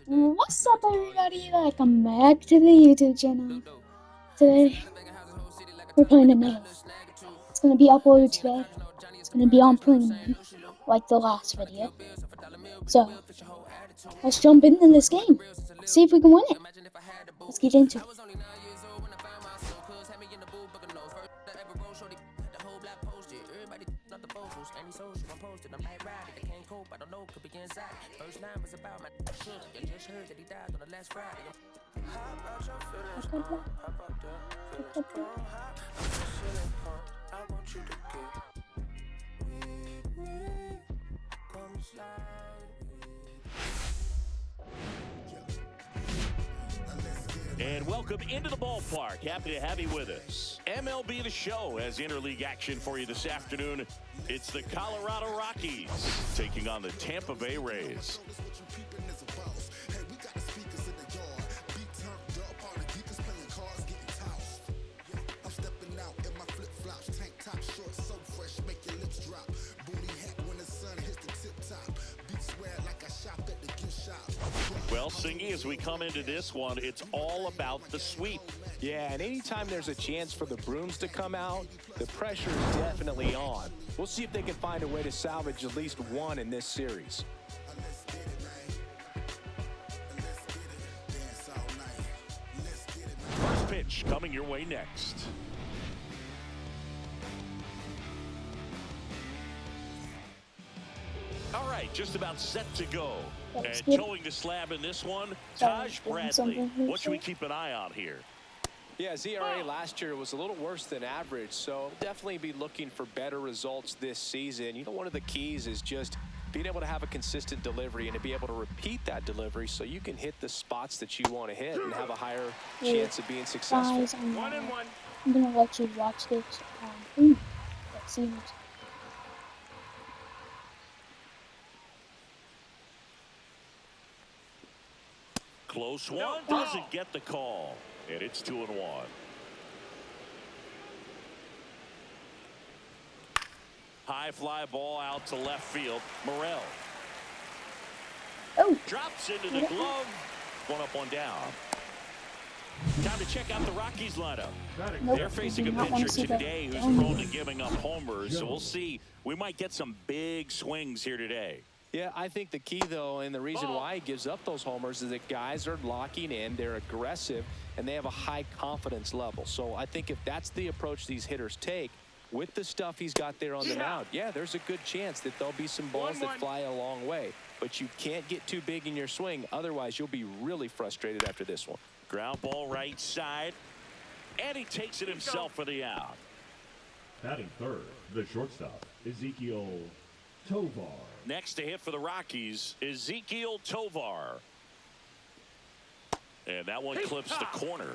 What's up, everybody? Welcome back to the YouTube channel. Today, we're playing a game. It's gonna be uploaded today. It's gonna be on premium, like the last video. So, let's jump into this game. See if we can win it. Let's get into it. And welcome into the ballpark. Happy to have you with us. MLB The Show has interleague action for you this afternoon. It's the Colorado Rockies taking on the Tampa Bay Rays. Well, Singy, as we come into this one, it's all about the sweep. Yeah, and anytime there's a chance for the brooms to come out, the pressure is definitely on. We'll see if they can find a way to salvage at least one in this series. First pitch coming your way next. All right, just about set to go. And towing the slab in this one, Taj Bradley. What should we keep an eye on here? Yeah, ZRA last year was a little worse than average, so definitely be looking for better results this season. You know, one of the keys is just being able to have a consistent delivery and to be able to repeat that delivery so you can hit the spots that you want to hit and have a higher chance of being successful. Guys, I'm gonna let you watch this. That seems. Close one, doesn't get the call. And it's 2-1. High fly ball out to left field. Morel. Oh. Drops into the glove. One up, one down. Time to check out the Rockies lineup. Nope, They're facing a pitcher today who's prone to giving up homers. So we'll see. We might get some big swings here today. Yeah, I think the key, though, and the reason why he gives up those homers is that guys are locking in, they're aggressive, and they have a high confidence level. So I think if that's the approach these hitters take, with the stuff he's got there on the mound, yeah, there's a good chance that there'll be some balls that fly a long way. But you can't get too big in your swing, otherwise you'll be really frustrated after this one. Ground ball right side, and he takes it himself for the out. Batting third, the shortstop, Ezequiel Tovar. Next to hit for the Rockies, Ezequiel Tovar. And that one clips the corner.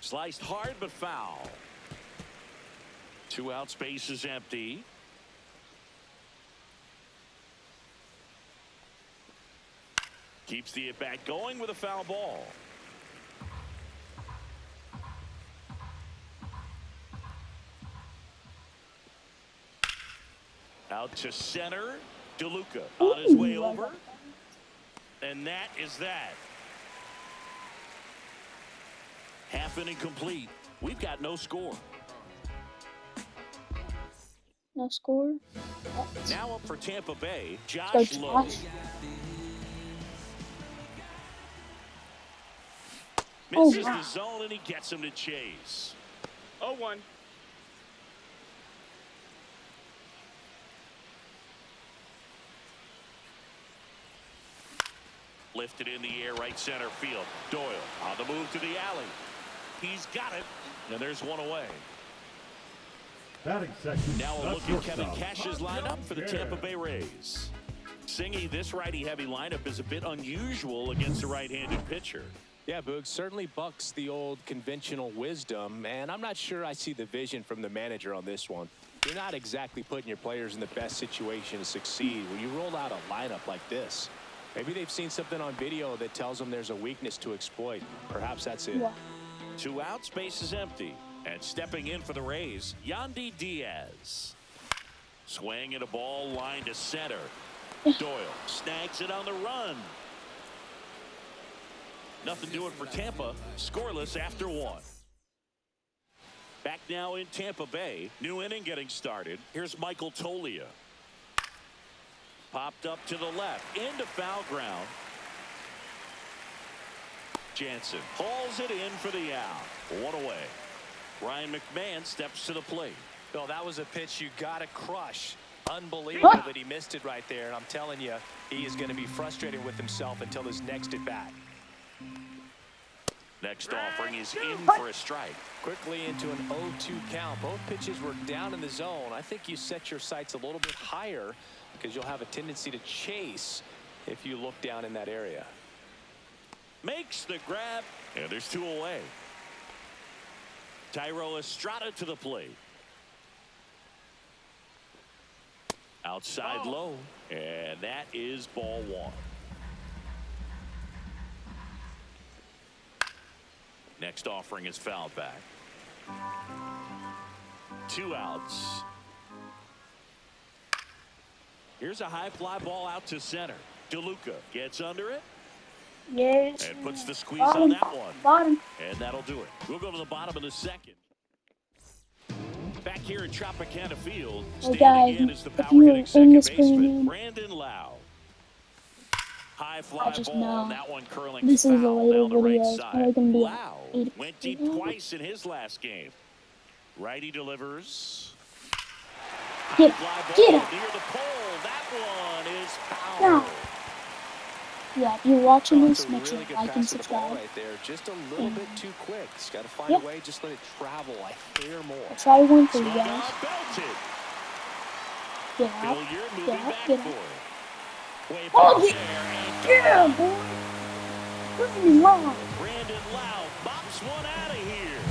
Sliced hard but foul. 2 outs, base is empty. Keeps the at-bat going with a foul ball. Out to center. DeLuca on his way over. And that is that. Half inning complete. We've got no score. No score. Now up for Tampa Bay, Josh Lowe. Misses the zone and he gets him to chase. 0-1. Lifted in the air, right center field. Doyle on the move to the alley. He's got it, and there's one away. Batting second. Now a look at Kevin Cash's lineup for the Tampa Bay Rays. Singy, this righty-heavy lineup is a bit unusual against a right-handed pitcher. Yeah, Boog certainly bucks the old conventional wisdom, and I'm not sure I see the vision from the manager on this one. You're not exactly putting your players in the best situation to succeed when you roll out a lineup like this. Maybe they've seen something on video that tells them there's a weakness to exploit. Perhaps that's it. Yeah. 2 outs, base is empty. And stepping in for the Rays, Yandy Diaz. Swing and a ball line to center. Doyle snags it on the run. Nothing doing for Tampa. Scoreless after 1. Back now in Tampa Bay. New inning getting started. Here's Michael Toglia. Popped up to the left. Into foul ground. Jansen hauls it in for the out. 1 away. Ryan McMahon steps to the plate. Bill, that was a pitch you got to crush. Unbelievable that he missed it right there. And I'm telling you, he is going to be frustrated with himself until his next at bat. Next offering is in for a strike. Quickly into an 0-2 count. Both pitches were down in the zone. I think you set your sights a little bit higher because you'll have a tendency to chase if you look down in that area. Makes the grab, and there's 2 away. Thairo Estrada to the plate. Outside low, and that is ball 1. Next offering is fouled back. 2 outs. Here's a high fly ball out to center. DeLuca gets under it. Yes. And puts the squeeze Bottom. on that one. Bottom. And that'll do it. We'll go to the bottom of the 2nd. Back here at Tropicana Field, Hey standing guys, in is the if power you're hitting in second this baseman, premium, Brandon Lau. High fly just ball, know and that one curling this is a foul later down the right video. It's probably side. gonna be Lau like 8 went deep twice in his last game. Righty delivers. Get High up. fly Get ball up. near the pole. That one is foul. No. Yeah, if you're watching Oh, this, it's a make sure really to good like and pass to the ball subscribe. right there. Just a little bit too quick. He's got to find Yep. a way. Just let it travel a hair more. I'll try one for you Swung guys. on, belted. Get out. Hilliard moving Get out. back Get for out. it. Way back Oh, there. yeah, And boy. Prove me wrong. Brandon Lau bops one out of here.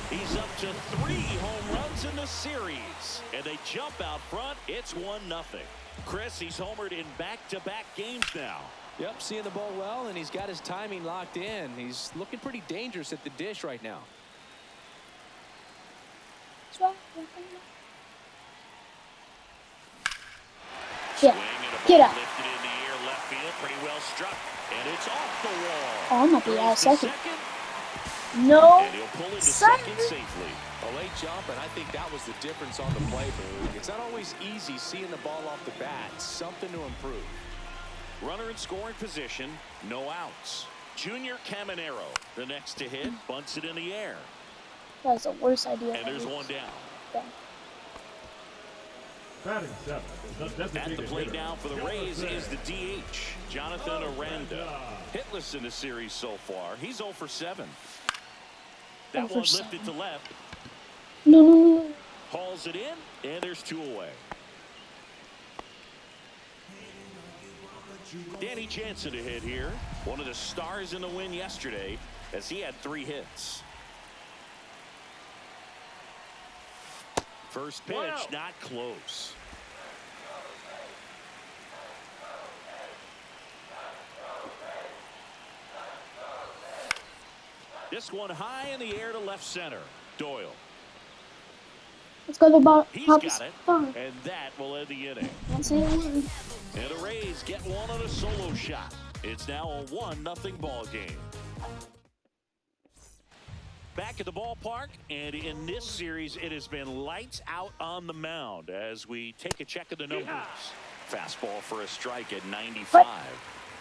He's up to 3 home runs in the series. And they jump out front. It's 1-0. Chris, he's homered in back-to-back games now. Yep, seeing the ball well, and he's got his timing locked in. He's looking pretty dangerous at the dish right now. Yeah. Swing and a Get ball out. lifted in the air, left field, pretty well struck. And it's off the wall. Oh, I'm gonna be out Throws to second. No. And he'll pull into Son. second safely. A late jump, and I think that was the difference on the play, Boog. It's not always easy seeing the ball off the bat. Something to improve. Runner in scoring position, no outs. Junior Caminero, the next to hit, bunts it in the air. That's the worst idea. And there's ever. one down. Yeah. Batting 7, the At designated the plate hitter, now for the Rays Jonathan is the DH, Jonathan Aranda. Aranda. Hitless in the series so far. He's 0 for 7. That 0 for one 7. lifted to left. No. Hauls it in, and there's 2 away. Danny Jansen to hit here. One of the stars in the win yesterday as he had 3 hits. First pitch, not close. This one high in the air to left center. Doyle. Let's go to the bottom. He's Top got it. spot. And that will end the inning. Can't say a word. And the Rays get one on a solo shot. It's now a 1-0 ball game. Back at the ballpark, and in this series, it has been lights out on the mound as we take a check of the numbers. Fastball for a strike at 95.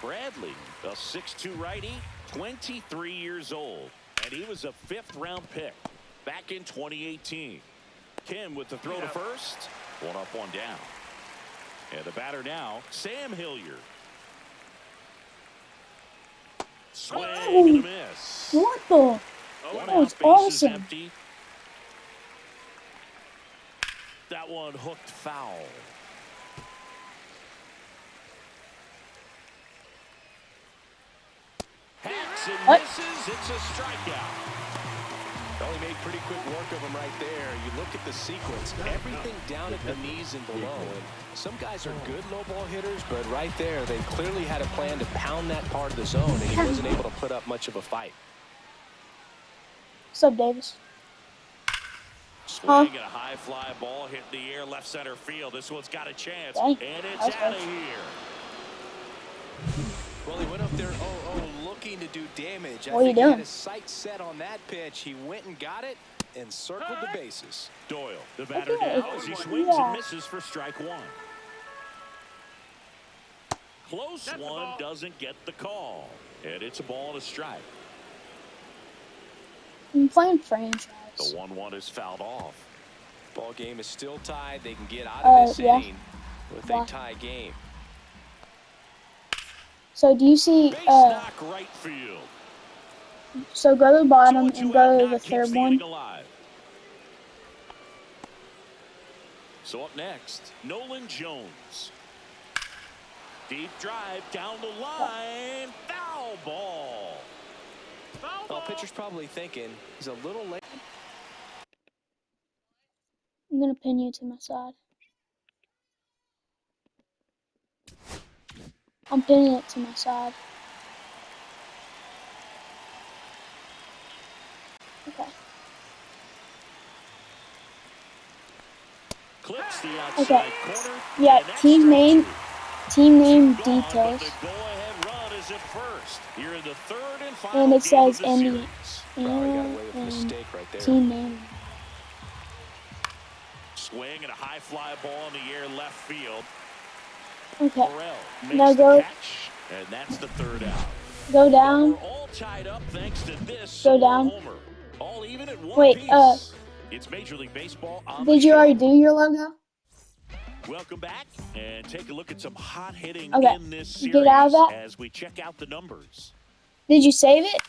Bradley, a 6'2 righty, 23 years old, and he was a 5th-round pick back in 2018. Kim with the throw to first, 1 up, 1 down. And the batter now, Sam Hilliard. Swing and a miss. What the? One That was out, bases awesome. empty. That one hooked foul. Hacks and What? misses. It's a strikeout. Well, he made pretty quick work of him right there. You look at the sequence, everything down at the knees and below. And some guys are good low ball hitters, but right there, they clearly had a plan to pound that part of the zone, and he wasn't able to put up much of a fight. What's up, Davis? Swing and a high fly ball hit in the air left center field. This one's got a chance, Dang, and it's that was out of close. here. Well, he went up there looking to do damage. What are you I think he had doing? his sights set on that pitch. He went and got it and circled the bases. Doyle, the batter Okay. now as he swings Yeah. and misses for strike one. Close one, doesn't get the call. And it's a ball and a strike. I'm playing franchise. The 1-1 is fouled off. Ball game is still tied. They can get out of this Yeah. inning with Yeah. a tie game. So do you see? Base knock right field. So go to the bottom So a and two-out go to knock the keeps third the one. inning alive. So up next, Nolan Jones. Deep drive down the line. Foul ball. Well, pitcher's probably thinking he's a little late. I'm gonna pin you to my side. I'm pinning it to my side. Okay. Clips the outside Okay. corner. Yeah, and that's team strike name, two. team name Two gone, details. but the go-ahead run is at first. Here in the third and final And it game of says the Andy series. Probably got away with a and mistake right there. team name. Swing and a high fly ball in the air left field. Okay. Morel makes Now the go- catch, and that's the third out. Go We're down. all tied up thanks to this Go solo down. homer. All even at one Wait, piece. It's Major League Baseball on the Did you show. already do your logo? Welcome back and take a look at some hot hitting Okay, in this series get out of that. as we check out the numbers. Did you save it?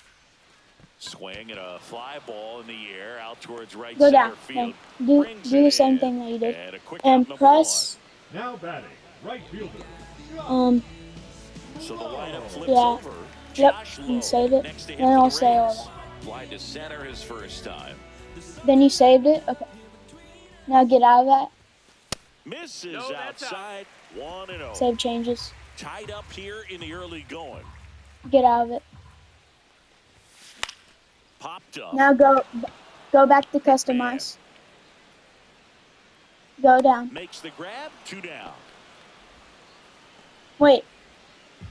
Swing and a fly ball in the air out towards right Go center down. field. No, Brings do the it same in. thing that you did. And a quick out And number press. Now batting, right fielder. one. So the lineup flips Yeah. over. Yep, Josh and Lowe save it. next to him Then for I'll the say all Rays. that. Fly to center his first time. Then you saved it? Okay. Now get out of that. Misses outside. 1-0. Save changes. Tied up here in the early going. Get out of it. Popped up. Now go back to customize. Go down. Makes the grab. 2 down. Wait.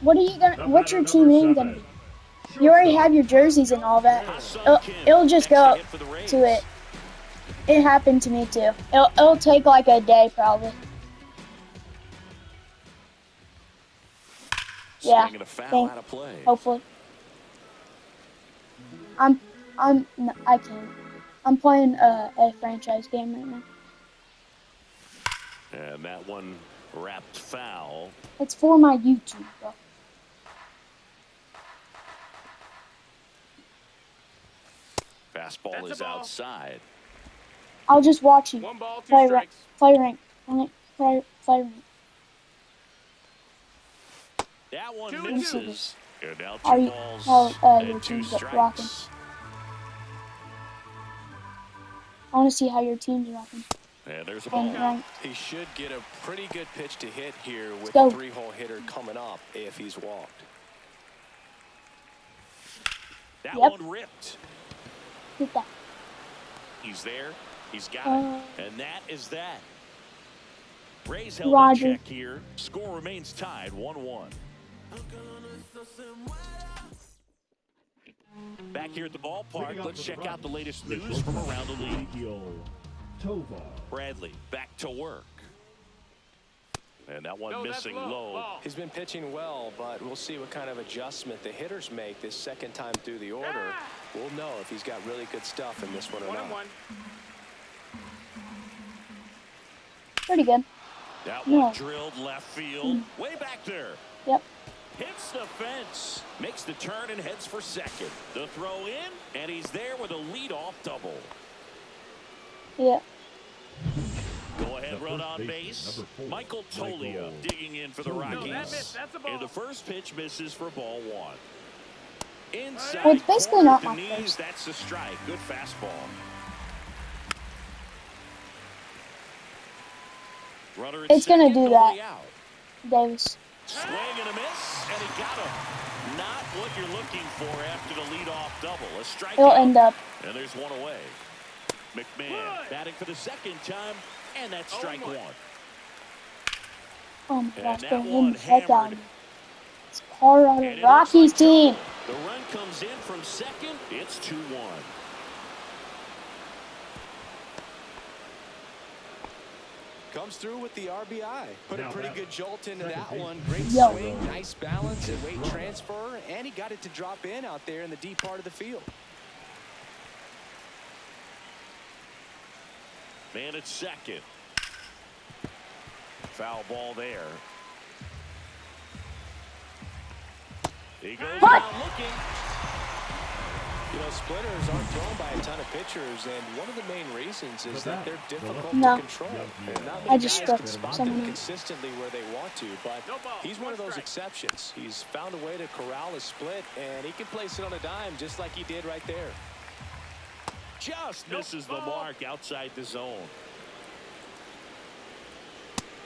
What are you gonna? What's your team name gonna be? You already have your jerseys and all that. It'll just go to it. It happened to me too. It'll take like a day probably. Yeah. Swinging a foul Thank- out of play. Hopefully. No, I can't. I'm playing a franchise game right now. And that one wrapped foul. It's for my YouTube, bro. Fastball is outside. I'll just watch you. 1 ball, 2 Play strikes. play rank. Play rank. That one 2-2. misses. And now 2 Are you- balls your and 2 team's strikes. rocking. I want to see how your team's rocking. And there's a ball. And rank. He should get a pretty good pitch to hit here with go. the 3-hole hitter coming up if he's walked. That Yep. one ripped. Get that. He's there. He's got Uh, it. And that is that. Rays held Roger. in check here. Score remains tied 1-1. Back here at the ballpark, let's check out the latest news from around the league. Ezekiel Tovar. Bradley back to work. And that one No, that's missing low. low. Ball. He's been pitching well, but we'll see what kind of adjustment the hitters make this second time through the order. We'll know if he's got really good stuff in this one or 1 not. and 1. pretty good. That No. one drilled left field. Way back there. Yep. Hits the fence. Makes the turn and heads for second. The throw in, and he's there with a leadoff double. Yeah. Go ahead, The run first on baseman, base. number 4, Michael Tolia Michael digging in for the Tolia. Rockies. No, that missed. That's a ball. And the first pitch misses for ball 1. Inside Well, it's basically corner not to my knees, first. that's a strike. Good fastball. Runner at It's gonna second, do nobody that. out. Davis. Swing and a miss, and he got him. Not what you're looking for after the leadoff double. A strikeout. It'll end up. And there's one away. McMahon batting for the second time, and that's strike one. Oh my And gosh, that they're in one the heck out of hammered. me. It's Colorado And it Rockies looks like team. trouble. The run comes in from second. It's 2-1. Comes through with the RBI. Put a Now pretty back. good jolt into Second that base. one. Great Yo. swing, nice balance, and weight transfer, and he got it to drop in out there in the deep part of the field. Man at second. Foul ball there. He goes What? down looking. You know, splitters aren't thrown by a ton of pitchers, and one of the main reasons is that they're difficult No. to control. And not I many just guys struck can spot someone them out. consistently where they want to, but he's one of those exceptions. He's found a way to corral a split, and he can place it on a dime just like he did right there. Just misses the mark outside the zone.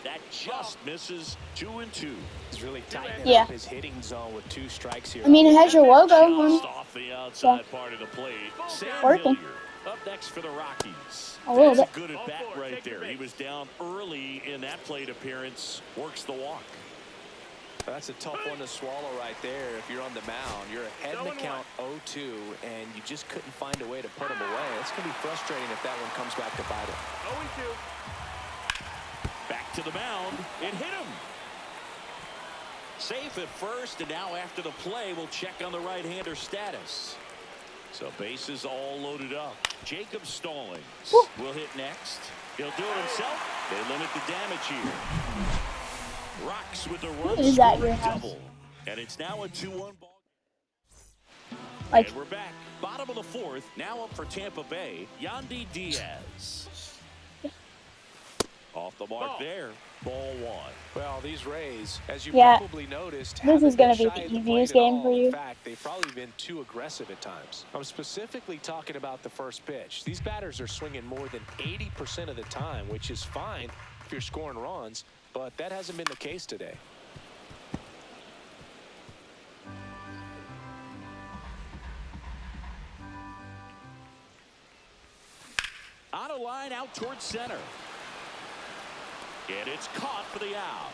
That just misses 2-2. He's really tightening Yeah. up his hitting zone with 2 strikes here. I mean, it has your logo on Just it. off the outside part of the plate. Sam Working. Hilliard up next for the Rockies. A little That's a bit. good at bat right there. He was down early in that plate appearance. Works the walk. That's a tough one to swallow right there. If you're on the mound, you're ahead in the count 0-2, and you just couldn't find a way to put him away. It's going to be frustrating if that one comes back to bite him. 0-2. Back to the mound. It hit him. Safe at first, and now after the play, we'll check on the right-hander status. So bases all loaded up. Jacob Stallings will hit next. He'll do it himself. They limit the damage here. Rocks with the run Is that scoring your house? double. And it's now a 2-1 ball. Like, And we're back. Bottom of the fourth. Now up for Tampa Bay. Yandy Diaz. Off the mark there. Ball one. Well, these Rays, as you Yeah. probably noticed, This haven't is gonna been be shy the at the easiest plate at game for all. you. In fact, they've probably been too aggressive at times. I'm specifically talking about the first pitch. These batters are swinging more than 80% of the time, which is fine if you're scoring runs, but that hasn't been the case today. On a line out towards center. And it's caught for the out.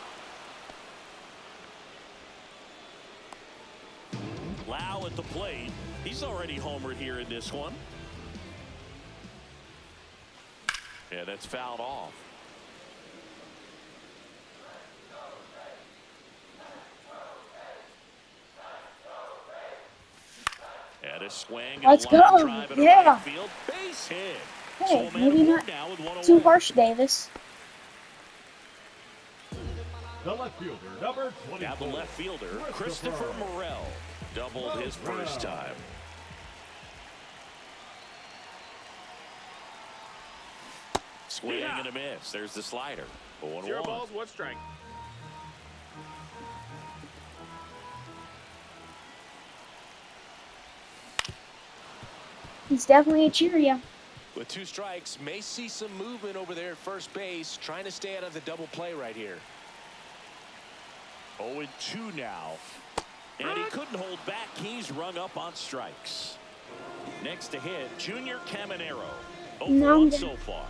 Lau at the plate. He's already homered here in this one. Yeah, that's fouled off. And a swing. Let's and a line go. drive into Yeah. right field. Base hit. hey, So a man maybe aboard not now with one too away. harsh, Davis. The left fielder, number Now the 24. left fielder, Christopher Morel, doubled his first time. Swing and a miss. There's the slider. 0-1. 0 balls, 1 strike. He's definitely a Cheerio. With 2 strikes, may see some movement over there at first base, trying to stay out of the double play right here. 0-2 now. And he couldn't hold back. He's rung up on strikes. Next to hit, Junior Caminero. Now 0-1 I'm so far.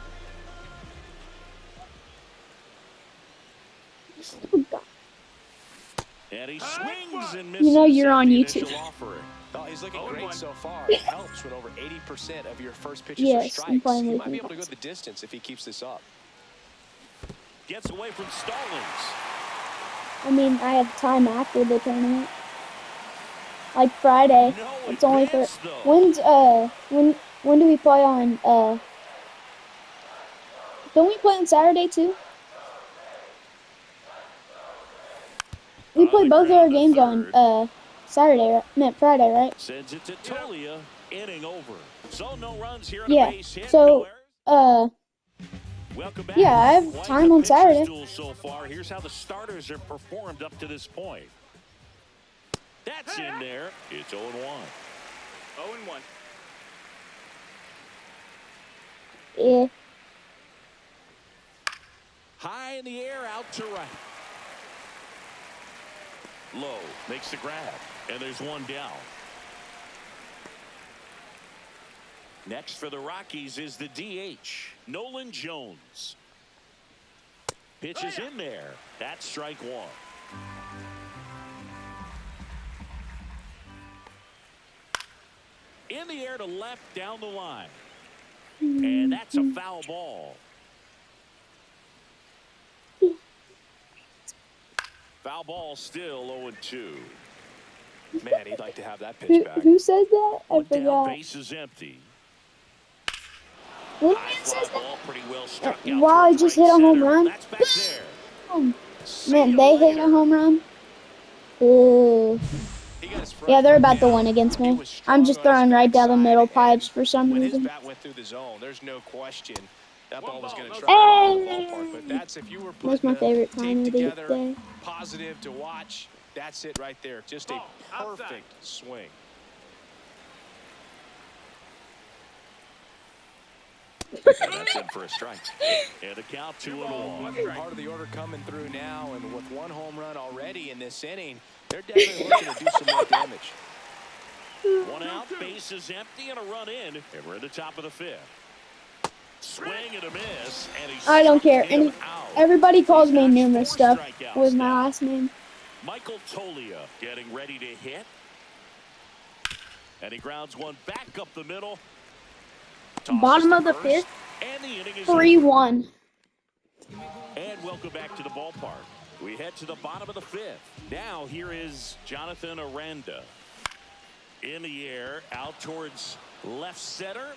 And he swings and misses. You know you're on at the YouTube. initial offering. Oh, he's looking 0-1. great so far. It helps when over 80% of your first pitches are Yes, I'm strikes. playing He with might be you able to go guys. the distance if he keeps this up. Gets away from Stallings. I mean, I have time after the tournament. Like Friday. No It's only for advance, though. when do we play on don't we play on Saturday too? We On play the both of our ground to games on third. Saturday, right? I meant Friday, right? Sends it to Tolia. Inning over. So no runs here on Yeah, a base hit. so, No errors. Welcome back. yeah, I have Quite time the on pitcher's Saturday. duel so far. Here's how the starters have performed up to this point. That's in there. It's 0-1. 0-1. Yeah. High in the air, out to right. Low makes the grab, and there's one down. Next for the Rockies is the DH, Nolan Jones. Pitch is in there. That's strike one. In the air to left down the line. And that's a foul ball. Foul ball still 0-2. Man, he'd like to have that pitch back. Who said that? I One down, forgot. base is empty. What High man fly says that? ball pretty well struck out Wow, I towards just right hit a home center. run. That's back there. Oh, See man, you they hit later. a home run. Ooh. He got his front Yeah, they're foot about to down. win against He me. was strong I'm just on his throwing right down the backside, middle and pipes for some when his reason. bat went through the zone, there's no question that ball was going to ball, travel out of the Hey! ballpark. But that's if you were That's putting my favorite a team time of the together, day. positive to watch. That's it right there. Just a Ball, outside. perfect swing. And that's in for a strike. And a count 2-1. Part of the order coming through now, and with one home run already in this inning, they're definitely looking to do some more damage. One out, base is empty, and a run in. And we're in the top of the fifth. Swing and a miss, and he I don't struck care. him Any, out. everybody calls He's me notched numerous 4 stuff strikeouts with my now. last name. Michael Tolia getting ready to hit. And he grounds one back up the middle. Tosses Bottom to of the first, fifth, and the inning is over. 3-1. And welcome back to the ballpark. We head to the bottom of the fifth. Now here is Jonathan Aranda. In the air, out towards left center.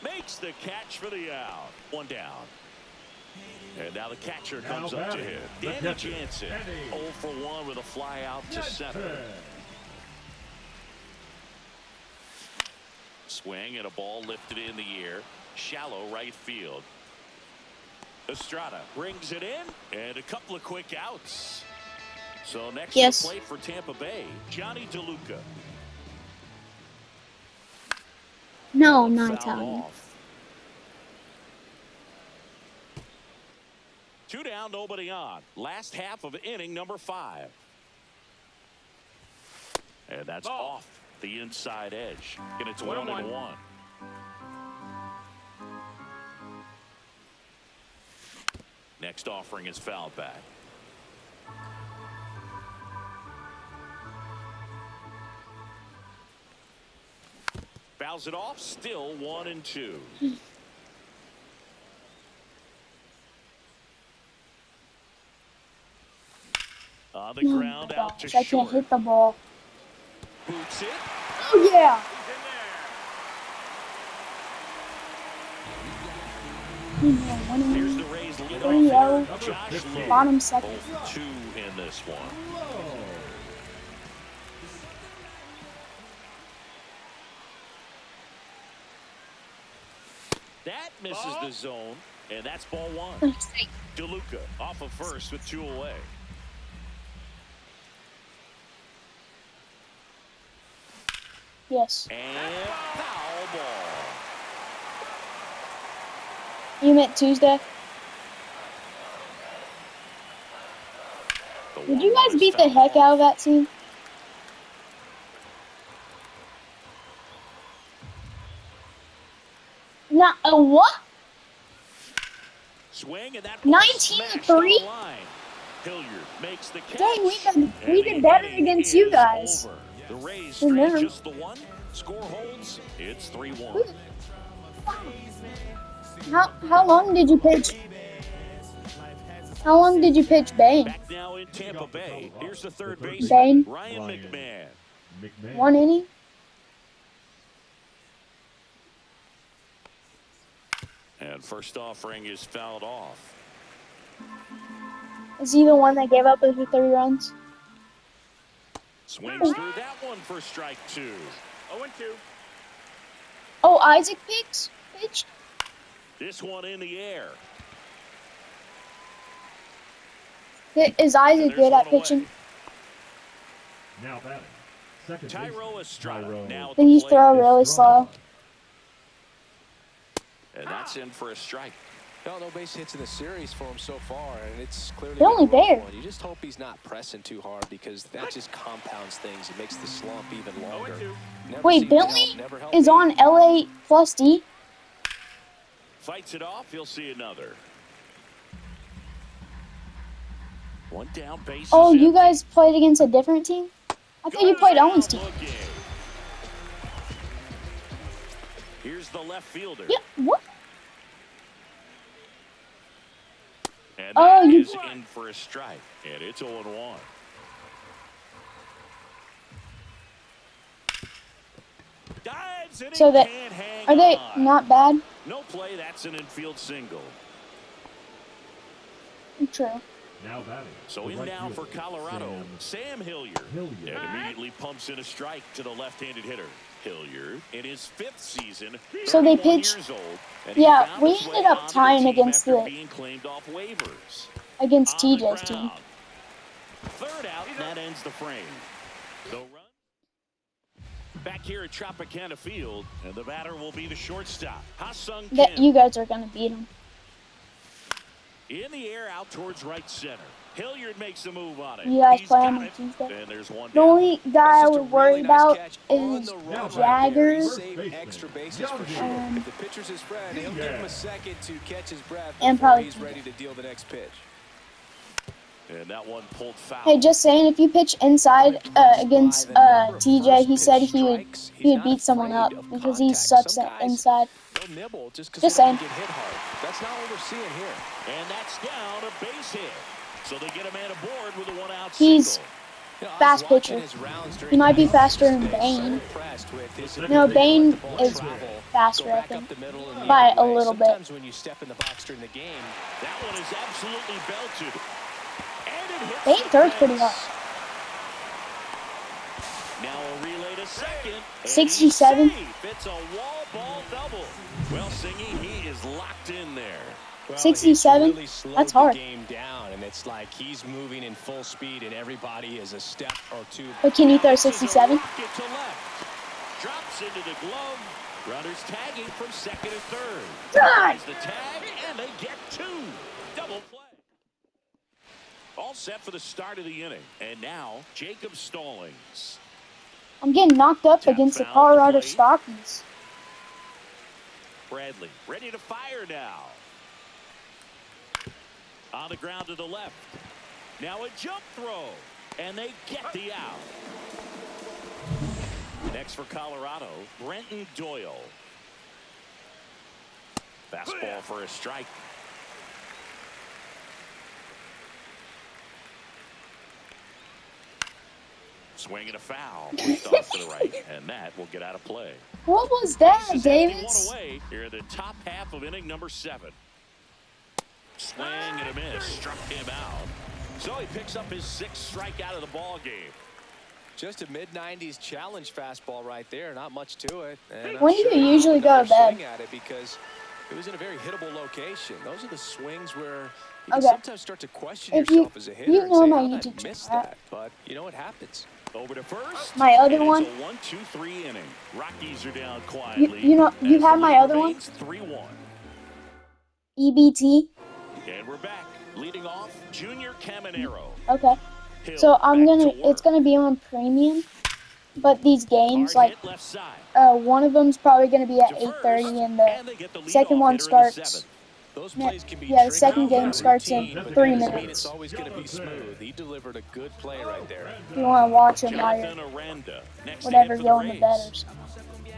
Makes the catch for the out. One down. And now the catcher comes up to him. Danny Jansen, 0 for 1 with a fly out to center. Swing and a ball lifted in the air. Shallow right field. Estrada brings it in, and a couple of quick outs. So next to the plate for Tampa Bay, Johnny DeLuca. No, I'm not Fouled Italian. off. 2 down, nobody on. Last half of inning number 5. And that's off the inside edge. And it's 1-1. Next offering is fouled back. Fouls it off, still 1-2. On the ground, out to I can't short. hit the ball. Boots it. Oh, yeah. Here's the Rays lead off 3-0. hitter, Josh Lowe. Bottom second. Both 2 in this one. That misses the zone, and that's ball 1. DeLuca off of first with 2 away. Yes. And foul ball. You meant Tuesday? The Did you 1-1 guys is beat the fouled heck off. out of that team? Not a what? Swing, and that ball 19 smashed to 3? on the line. Hilliard makes the catch. Dang, we And did the better inning against you is guys. over. The Rays Remember. straight just the 1. Score holds. It's 3-1. How long did you pitch? How long did you pitch Bane? Back now in Tampa Bay. Here's the third baseman, Bane. Ryan McMahon. 1 inning? And first offering is fouled off. Is he the one that gave up the 3 runs? Swings through that one for strike 2. 0-2. Oh, Isaac pitched? This one in the air. Is Isaac good at pitching? Now batting. Second Tyro Estrada. Now at Did the he plate. throw really slow? And that's in for a strike. No base hits in the series for him so far, and it's clearly They're been a only rough there. one. You just hope he's not pressing too hard because that just compounds things. It makes the slump even longer. 0-2. Never Wait, seems to help, Bentley never helped is me. on LA plus D. Fights it off. He'll see another. One down, base. Oh, is you empty. guys played against a different team? I thought you Goes played down Owen's team. looking. Here's the left fielder. Yeah, what? And Oh, that you- is in for a strike. And it's 0-1. Dives and So he that can't hang are they on. not bad? No play. That's an infield single. True. Now batting. So the in right now for fielder, Colorado, Sam Hilliard. Hilliard. And immediately pumps in a strike to the left-handed hitter. Hilliard in his 5th season. So they 31 pitched- years old, and he Yeah, found we his way ended up onto the tying team against after the- being claimed off waivers. Against On the TJ's team. ground. Third out, and that ends the frame. The run. Back here at Tropicana Field, and the batter will be the shortstop, Ha-Sung That Kim. you guys are gonna beat them. In the air, out towards right center. Hilliard makes a move on it. You guys He's play got on it. Tuesday? And there's one The down. only guy I That's just a would worry really nice about catch on is the run right there. He Jaggers saved extra bases for Young sure. and- If the pitcher's his friend, he'll give him a second to catch his breath And before probably he's ready to deal the next pitch. And that one pulled foul. Hey, just saying, if you pitch inside against TJ, he said he would beat someone up because he sucks at inside. They'll nibble just because Just they don't saying. get hit hard. That's not what we're seeing here. And that's down a base hit. So they get a man aboard with a one-out He's single. You know, I was fast watching pitcher. his rounds during He might be practice faster than today, so Bane. impressed with his No, ability to Bane let the ball is travel, faster, go I back think, up the middle and the by other a way. little bit. Sometimes when you step in the box during the game, That one is absolutely belted. And it hits Bane the throws pretty fence. hard. Now a relay to second. and 67. he's safe. It's a wall ball double. Well, Singy, he is locked in there. well, 67? he's really slowed That's hard. the game down, and it's like he's moving in full speed, and everybody is a step or two. But can you throw This is a 67? rocket to left. Drops into the glove. Runners tagging from second and third. God! There's the tag, and they get two. Double play. All set for the start of the inning. And now, Jacob Stallings. I'm getting knocked up Tap against the foul at the Colorado plate. Stockies. Bradley ready to fire now. On the ground to the left. Now a jump throw. And they get the out. Next for Colorado, Brenton Doyle. Fastball for a strike. Swinging a foul. Pushed off to the right. And that will get out of play. What was that, This is empty, Davis? one away here in the top half of inning number 7. Swing and a miss. Struck him out. So he picks up his 6th strikeout of the ball game. Just a mid-90s challenge fastball right there. Not much to it. And I'm When do sure you he usually took go to another bed? swing at it because it was in a very hittable location. Those are the swings where you can Okay. sometimes start to question If you- yourself as a hitter you and know say, my how did I YouTube miss channel, that? But you know what happens. Over to first. My other and one? It's a 1-2-3 inning. Rockies are down quietly. you know, you as have the my lead other one? remains 3-1. EBT. And we're back. Leading off, Junior Caminero. Okay. Hill So I'm back gonna. to It's work. gonna be on premium. But these games, Hard like, hit left side. one of them's probably gonna be at To 8:30, first, and the they get the second leadoff one hitter in the starts. 7th. Those Yeah, plays can be yeah, the triggered second by game starts in routine, but 3 that doesn't mean minutes. it's always going to be smooth. He delivered a good play right there. If you want to watch them while Jonathan you're Aranda. Next whatever to hit for going the to bed Rays. or something.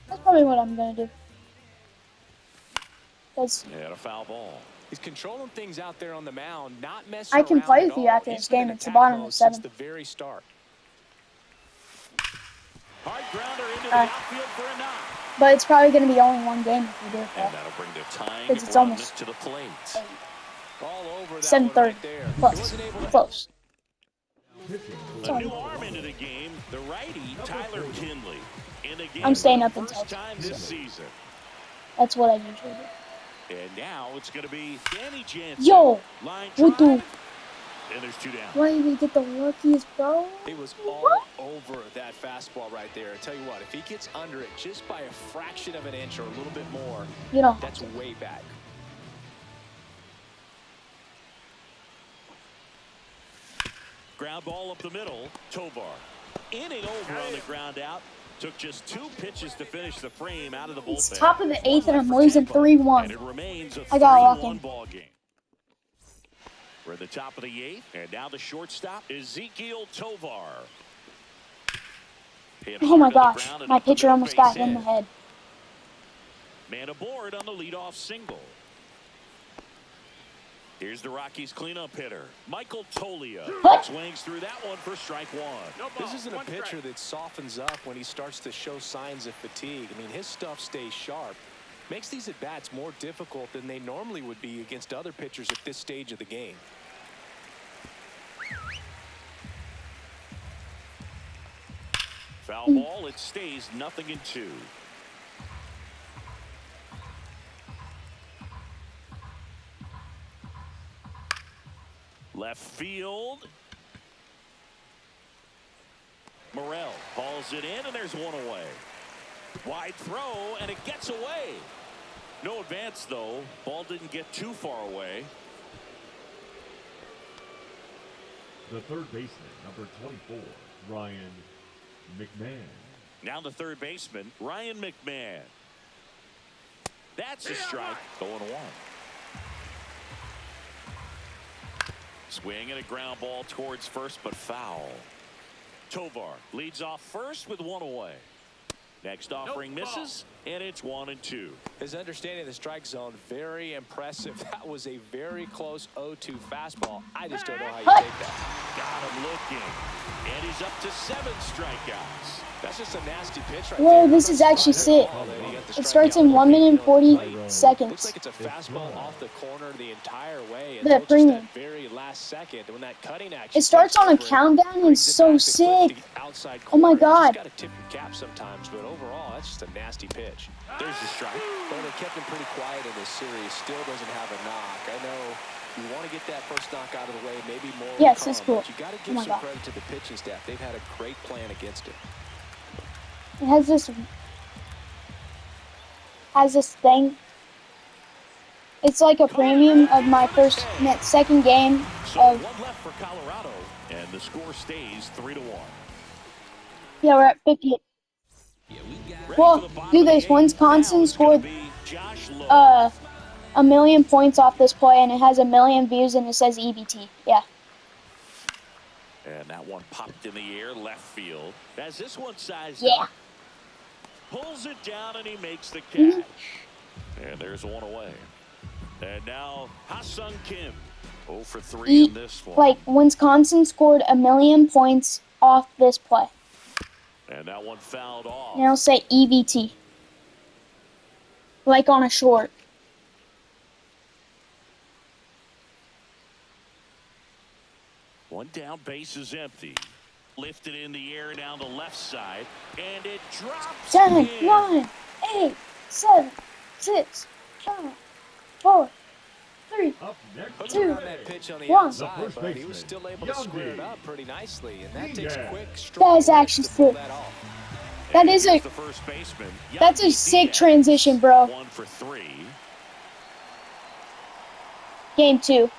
That's probably what I'm gonna do. Cause And a foul ball. He's controlling things out there on the mound, not messing I can around play at with you all. after He's this been game. in It's the attack bottom of mode 7. since the very start. Hard grounder into the outfield for a knock. But it's probably gonna be only one game if we do it. And that'll bring the tying Because it's run almost to the plate. All over that 7:30. one right there. He Close. wasn't able to Close. A new arm into the game, the righty Tyler Kinley. In the game I'm staying for up the until first time this season. That's what I usually do. And now it's going to be Danny Jansen. Yo, Line what the- drive. And there's 2 down. Why did we get the rookies, bro? He was all over that fastball right there. I tell you what, if he gets under it just by a fraction of an inch or a little bit more, You don't have that's to. way back. Ground ball up the middle. Tovar inning over on the ground out. Took just 2 pitches to finish the frame out of the bullpen. It's top of the 8th and I'm For losing Tampa, 3-1. And it remains a I gotta lock 3-1 in. ball game. We're at the top of the 8th, and now the shortstop, Ezequiel Tovar. Hit Oh my hard to the gosh, ground and my up the pitcher middle almost base got hit in the hit. head. Man aboard on the leadoff single. Here's the Rockies cleanup hitter, Michael Toglia. What? Swings through that one for strike 1. No ball. This isn't a 1 strike. pitcher that softens up when he starts to show signs of fatigue. I mean, his stuff stays sharp. Makes these at-bats more difficult than they normally would be against other pitchers at this stage of the game. Foul ball, it stays 0-2. Left field. Morel hauls it in, and there's one away. Wide throw, and it gets away. No advance, though. Ball didn't get too far away. The third baseman, number 24, Ryan McMahon. Now the third baseman, Ryan McMahon. That's a strike. 0-1. Swing and a ground ball towards first, but foul. Tovar leads off first with 1 away. Next offering misses, and it's 1-2. His understanding of the strike zone, very impressive. That was a very close 0-2 fastball. I just don't know how you take that. Got him looking, and he's up to 7 strikeouts. That's just a nasty pitch right Whoa, there. this is actually sick. It starts in 1 minute and 40 Looks seconds. like it's a fastball off the corner the entire way. The Until just premium. that very last second when that cutting action. It starts on a takes over, countdown and brings it's it so back to clip sick. the outside Oh my corner. You God. just got to tip your cap sometimes, but overall, that's just a nasty pitch. There's the strike. Well, they kept him pretty quiet in this series. Still doesn't have a knock. I know you want to get that first knock out of the way, maybe more. Yes, will it's come, cool. But you got to Oh give my some God. credit to the pitching staff. They've had a great plan against it. It has this thing. It's like a premium of my second game So of, 1 left for Colorado, and the score stays 3-1. yeah, we're at 58. Well, do this. Wisconsin scored a million points off this play, and it has a million views, and it says EBT. Yeah. And that one popped in the air, left field. As this one sized Yeah. up, pulls it down, and he makes the catch. And there's 1 away. And now Ha-Seong Kim, 0 for 3 in this one. Like, Wisconsin scored a million points off this play. And that one fouled off. And it'll say EBT. Like on a short. One down, base is empty. Lifted in the air down the left side, and it drops 10, in. 9, 8, 7, 6, 5, 4, 3. Up next, Hooked Two, on that pitch on the one. outside, The first but he was baseman, still able to square it Youngie. up pretty nicely, and that takes Diaz. quick, That strong is work actually to pull sick. that off. That And is here's a the first baseman, that's a Youngie sick Diaz. transition, bro. 1 for 3. Game 2.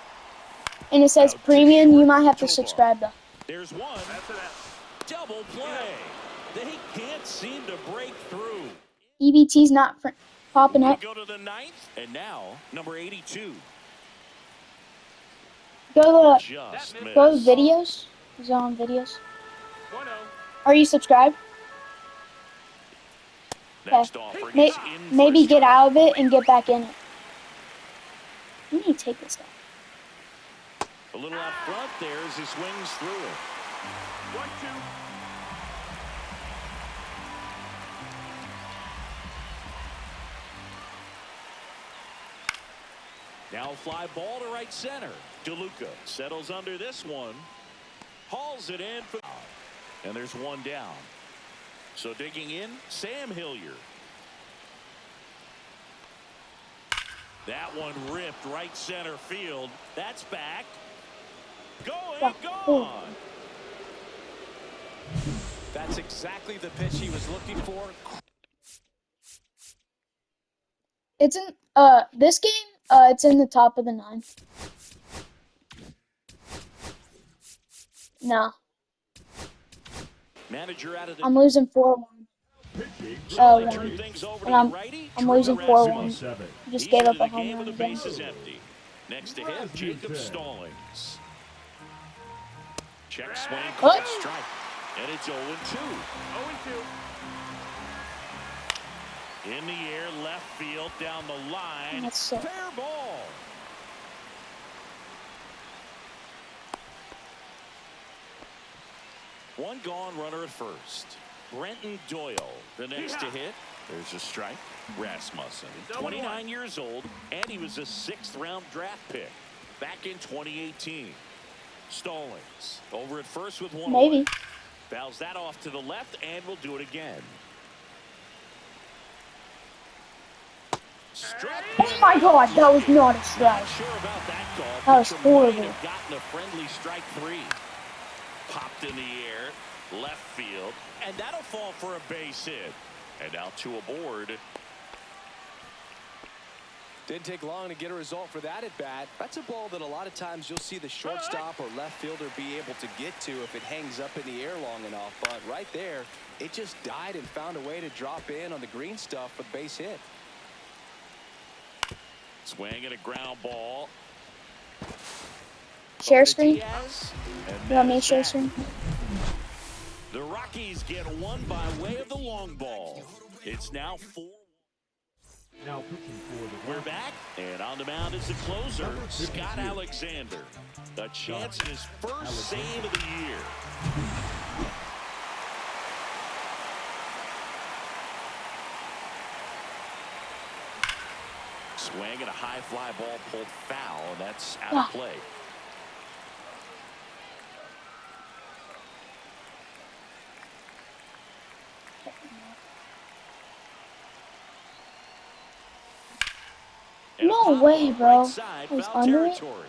And it says Out to premium. short, You might have to Tovar. subscribe though. There's one. That's an F. Double play. They can't seem to break through. EBT's not popping We up. go to the 9th, and now number 82. Go to Just missed. go to videos. Is it on videos? 1-0. Are you subscribed? Next offering May- is in for maybe a get strike. out of it and get back in it. I need to take this down. A little out front there as he swings through it. 1-2. Now fly ball to right center. DeLuca settles under this one. Hauls it in. And there's one down. So digging in, Sam Hilliard. That one ripped right center field. That's back. Going, gone. That's exactly the pitch he was looking for. It's in this game. It's in the top of the 9th. No, Manager out of the I'm losing 4-1. Pitching Oh, turn one. things over And to I'm the righty. I'm losing Trevor 4-1. Rasmussen. 7. Just He's gave into up the a home game run with the again. bases empty. Next to him, Jacob Stallings. Check swing, Oh. called strike. And it's 0-2. 0-2. In the air, left field, down the line. That's sick. Fair ball. One gone, runner at first. Brenton Doyle, the next to hit. There's a strike. Rasmussen, 29 years old, and he was a 6th-round draft pick back in 2018. Stallings over at first with one. Maybe. Fouls that off to the left, and we'll do it again. Struck. Oh my God, that was not a strike. Not sure about that call. That was Pitcher might horrible. have gotten a friendly strike 3. Popped in the air, left field, and that'll fall for a base hit. And now 2 aboard. Didn't take long to get a result for that at bat. That's a ball that a lot of times you'll see the shortstop or left fielder be able to get to if it hangs up in the air long enough. But right there, it just died and found a way to drop in on the green stuff for the base hit. Swing and a ground ball. Share Over to screen. Diaz, and You want me to there's share that. screen? The Rockies get one by way of the long ball. It's now 4. Now pitching for the We're back, and on the mound is the closer, Scott Alexander. A chance at his first save of the year. Swing and a high fly ball pulled foul, and that's out of play. And a No pop way, up bro. right side, It was foul under it? territory.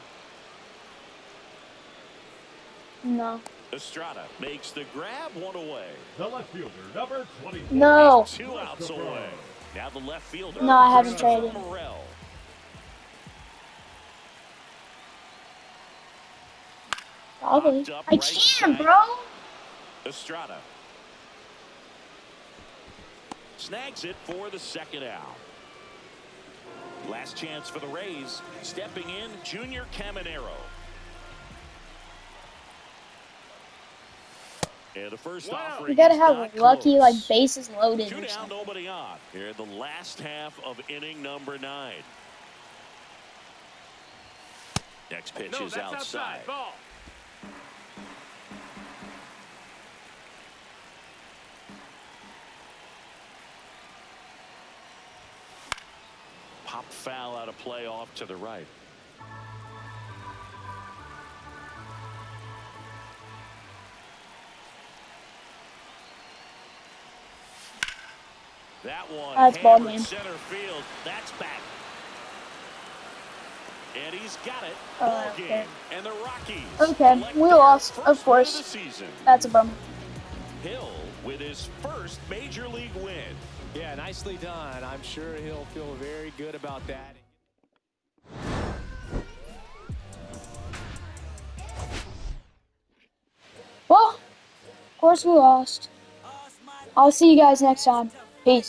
No. Estrada makes the grab, 1 away. The left fielder, number 24. No. 2 outs away. Now the left fielder. No, I haven't Christopher traded. Morel. Probably. Popped up I right can't, side. bro. Estrada snags it for the 2nd out. Last chance for the Rays. Stepping in, Junior Caminero. And the first offering. You gotta is have not lucky, close. like, bases loaded 2 or down, something. nobody on. Here in the last half of inning number 9. Next pitch No, is that's outside. Ball. Pop foul out of play off to the right. That one That's ball hammered game. center field. That's back. And he's got it. Oh, Ball okay. game. And the Rockies. Okay, collect we their lost, first of win course. the season. That's a bummer. Hill with his first major league win. Yeah, nicely done. I'm sure he'll feel very good about that. Well, of course we lost. I'll see you guys next time.